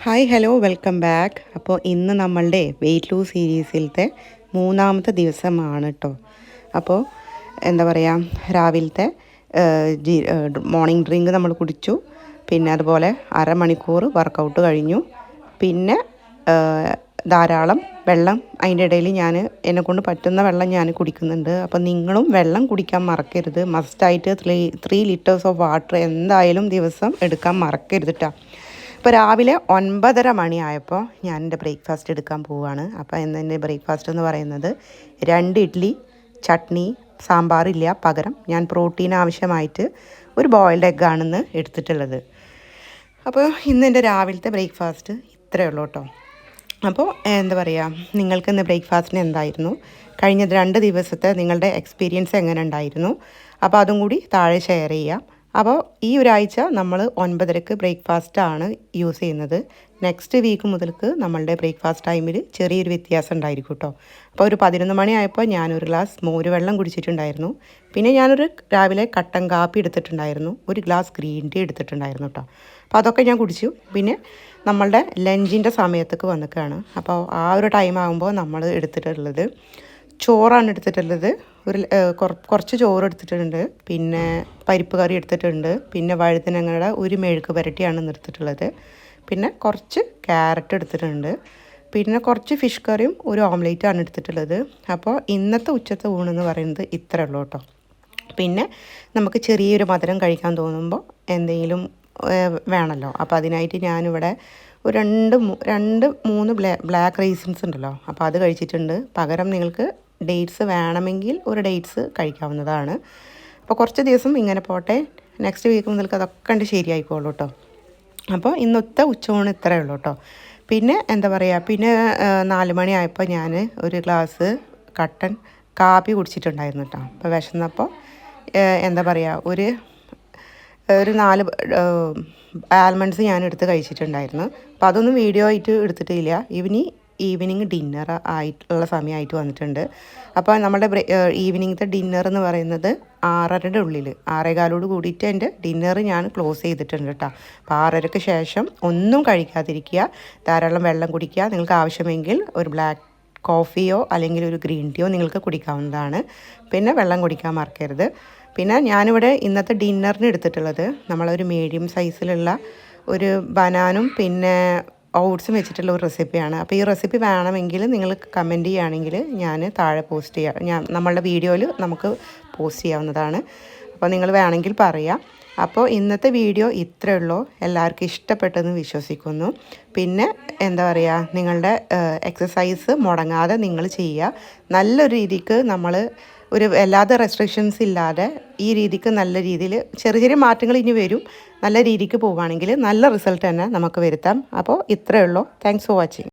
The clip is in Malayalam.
Hi hello welcome back. അപ്പോൾ ഇന്ന് നമ്മളുടെ വെയിറ്റ് ലൂസ് സീരീസിലത്തെ മൂന്നാമത്തെ ദിവസമാണ് കേട്ടോ. അപ്പോൾ എന്താ പറയുക, രാവിലത്തെ മോർണിംഗ് ഡ്രിങ്ക് നമ്മൾ കുടിച്ചു. പിന്നെ അതുപോലെ അരമണിക്കൂർ വർക്കൗട്ട് കഴിഞ്ഞു. പിന്നെ ധാരാളം വെള്ളം അതിൻ്റെ ഇടയിൽ എന്നെക്കൊണ്ട് പറ്റുന്ന വെള്ളം ഞാൻ കുടിക്കുന്നുണ്ട്. അപ്പോൾ നിങ്ങളും വെള്ളം കുടിക്കാൻ മറക്കരുത്. മസ്റ്റായിട്ട് 3 ലിറ്റേഴ്സ് ഓഫ് വാട്ടർ എന്തായാലും ദിവസം എടുക്കാൻ മറക്കരുത് കേട്ടോ. ഇപ്പോൾ രാവിലെ 9:30 മണിയായപ്പോൾ ഞാൻ എൻ്റെ ബ്രേക്ക്ഫാസ്റ്റ് എടുക്കാൻ പോവുകയാണ്. അപ്പോൾ എൻ്റെ ബ്രേക്ക്ഫാസ്റ്റ് എന്ന് പറയുന്നത് 2 ഇഡ്ഡലി, ചട്നി, സാമ്പാറില്ല. പകരം ഞാൻ പ്രോട്ടീൻ ആവശ്യമായിട്ട് ഒരു ബോയിൽഡ് എഗ്ഗാണെന്ന് എടുത്തിട്ടുള്ളത്. അപ്പോൾ ഇന്ന് എൻ്റെ രാവിലത്തെ ബ്രേക്ക്ഫാസ്റ്റ് ഇത്രയേ ഉള്ളൂ കേട്ടോ. അപ്പോൾ എന്താ പറയുക, നിങ്ങൾക്ക് ഇന്ന് ബ്രേക്ക്ഫാസ്റ്റിന് എന്തായിരുന്നു, കഴിഞ്ഞ 2 ദിവസത്തെ നിങ്ങളുടെ എക്സ്പീരിയൻസ് എങ്ങനെ ഉണ്ടായിരുന്നു, അപ്പോൾ അതും കൂടി താഴെ ഷെയർ ചെയ്യാം. അപ്പോൾ ഈ ഒരാഴ്ച നമ്മൾ 9:30 ബ്രേക്ക്ഫാസ്റ്റാണ് യൂസ് ചെയ്യുന്നത്. നെക്സ്റ്റ് വീക്ക് മുതൽക്ക് നമ്മളുടെ ബ്രേക്ക്ഫാസ്റ്റ് ടൈമിൽ ചെറിയൊരു വ്യത്യാസം ഉണ്ടായിരിക്കും കേട്ടോ. അപ്പോൾ ഒരു 11 മണിയായപ്പോൾ ഞാനൊരു ഗ്ലാസ് മോര് വെള്ളം കുടിച്ചിട്ടുണ്ടായിരുന്നു. പിന്നെ ഞാനൊരു രാവിലെ കട്ടൻ കാപ്പി എടുത്തിട്ടുണ്ടായിരുന്നു, ഒരു ഗ്ലാസ് ഗ്രീൻ ടീ എടുത്തിട്ടുണ്ടായിരുന്നു കേട്ടോ. അപ്പോൾ അതൊക്കെ ഞാൻ കുടിച്ചു. പിന്നെ നമ്മളുടെ ലഞ്ചിൻ്റെ സമയത്തേക്ക് വന്നിക്കുകയാണ്. അപ്പോൾ ആ ഒരു ടൈം ആകുമ്പോൾ നമ്മൾ എടുത്തിട്ടുള്ളത് ചോറാണ് എടുത്തിട്ടുള്ളത്. കുറച്ച് ചോറ് എടുത്തിട്ടുണ്ട്. പിന്നെ പരിപ്പ് കറി എടുത്തിട്ടുണ്ട്. പിന്നെ വഴുതനങ്ങയുടെ ഒരു മെഴുക്ക് പുരട്ടിയാണ് എടുത്തിട്ടുള്ളത്. പിന്നെ കുറച്ച് ക്യാരറ്റ് എടുത്തിട്ടുണ്ട്. പിന്നെ കുറച്ച് ഫിഷ് കറിയും ഒരു ഓംലേറ്റാണ് എടുത്തിട്ടുള്ളത്. അപ്പോൾ ഇന്നത്തെ ഉച്ചത്തെ ഊണെന്ന് പറയുന്നത് ഇത്രയേ ഉള്ളൂ കേട്ടോ. പിന്നെ നമുക്ക് ചെറിയൊരു മധുരം കഴിക്കാൻ തോന്നുമ്പോൾ എന്തെങ്കിലും വേണമല്ലോ. അപ്പോൾ അതിനായിട്ട് ഞാനിവിടെ ഒരു 2-3 ബ്ലാക്ക് റൈസിൻസ് ഉണ്ടല്ലോ, അപ്പോൾ അത് കഴിച്ചിട്ടുണ്ട്. പകരം നിങ്ങൾക്ക് ഡേറ്റ്സ് വേണമെങ്കിൽ ഒരു ഡേറ്റ്സ് കഴിക്കാവുന്നതാണ്. അപ്പോൾ കുറച്ച് ദിവസം ഇങ്ങനെ പോട്ടെ. നെക്സ്റ്റ് വീക്ക് മുതൽക്ക് അതൊക്കെ കണ്ട് ശരിയായിക്കോളൂ കേട്ടോ. അപ്പോൾ ഇന്നത്തെ ഉച്ചയൂണ് ഇത്രയേ ഉള്ളൂ കേട്ടോ. പിന്നെ എന്താ പറയുക, പിന്നെ 4 മണിയായപ്പോൾ ഞാൻ ഒരു ഗ്ലാസ് കട്ടൻ കാപ്പി കുടിച്ചിട്ടുണ്ടായിരുന്നു കേട്ടോ. അപ്പോൾ വിശന്നപ്പോൾ എന്താ പറയുക, ഒരു 4 ആൽമണ്ട്സ് ഞാൻ എടുത്ത് കഴിച്ചിട്ടുണ്ടായിരുന്നു. അപ്പോൾ അതൊന്നും വീഡിയോ ആയിട്ട് എടുത്തിട്ടില്ല. ഈവനിങ് ഡിന്നർ ആയിട്ടുള്ള സമയമായിട്ട് വന്നിട്ടുണ്ട്. അപ്പോൾ നമ്മുടെ ഈവനിങ്ങത്തെ ഡിന്നർ എന്ന് പറയുന്നത് 6:30 ഉള്ളിൽ 6:15 കൂടിയിട്ട് എൻ്റെ ഡിന്നർ ഞാൻ ക്ലോസ് ചെയ്തിട്ടുണ്ട് കേട്ടോ. അപ്പോൾ 6:30 ശേഷം ഒന്നും കഴിക്കാതിരിക്കുക, ധാരാളം വെള്ളം കുടിക്കുക. നിങ്ങൾക്ക് ആവശ്യമെങ്കിൽ ഒരു ബ്ലാക്ക് കോഫിയോ അല്ലെങ്കിൽ ഒരു ഗ്രീൻ ടീയോ നിങ്ങൾക്ക് കുടിക്കാവുന്നതാണ്. പിന്നെ വെള്ളം കുടിക്കാൻ മറക്കരുത്. പിന്നെ ഞാനിവിടെ ഇന്നത്തെ ഡിന്നറിന് എടുത്തിട്ടുള്ളത് നമ്മളൊരു മീഡിയം സൈസിലുള്ള ഒരു ബനാനും പിന്നെ ഓട്സും വെച്ചിട്ടുള്ള ഒരു റെസിപ്പിയാണ്. അപ്പോൾ ഈ റെസിപ്പി വേണമെങ്കിൽ നിങ്ങൾ കമൻറ്റ് ചെയ്യുകയാണെങ്കിൽ ഞാൻ താഴെ പോസ്റ്റ് ചെയ്യാം. നമ്മളുടെ വീഡിയോയിൽ നമുക്ക് പോസ്റ്റ് ചെയ്യാവുന്നതാണ്. അപ്പോൾ നിങ്ങൾ വേണമെങ്കിൽ പറയാം. അപ്പോൾ ഇന്നത്തെ വീഡിയോ ഇത്രയേ ഉള്ളൂ. എല്ലാവർക്കും ഇഷ്ടപ്പെട്ടെന്ന് വിശ്വസിക്കുന്നു. പിന്നെ എന്താ പറയുക, നിങ്ങളുടെ എക്സസൈസ് മുടങ്ങാതെ നിങ്ങൾ ചെയ്യുക. നല്ലൊരു രീതിക്ക് നമ്മൾ വല്ലാതെ റെസ്ട്രിക്ഷൻസ് ഇല്ലാതെ ഈ രീതിക്ക് നല്ല രീതിയിൽ ചെറിയ മാറ്റങ്ങൾ ഇനി വരും. നല്ല രീതിക്ക് പോവുകയാണെങ്കിൽ നല്ല റിസൾട്ട് തന്നെ നമുക്ക് വരുത്താം. അപ്പോൾ ഇത്രയേ ഉള്ളൂ. Thanks for watching.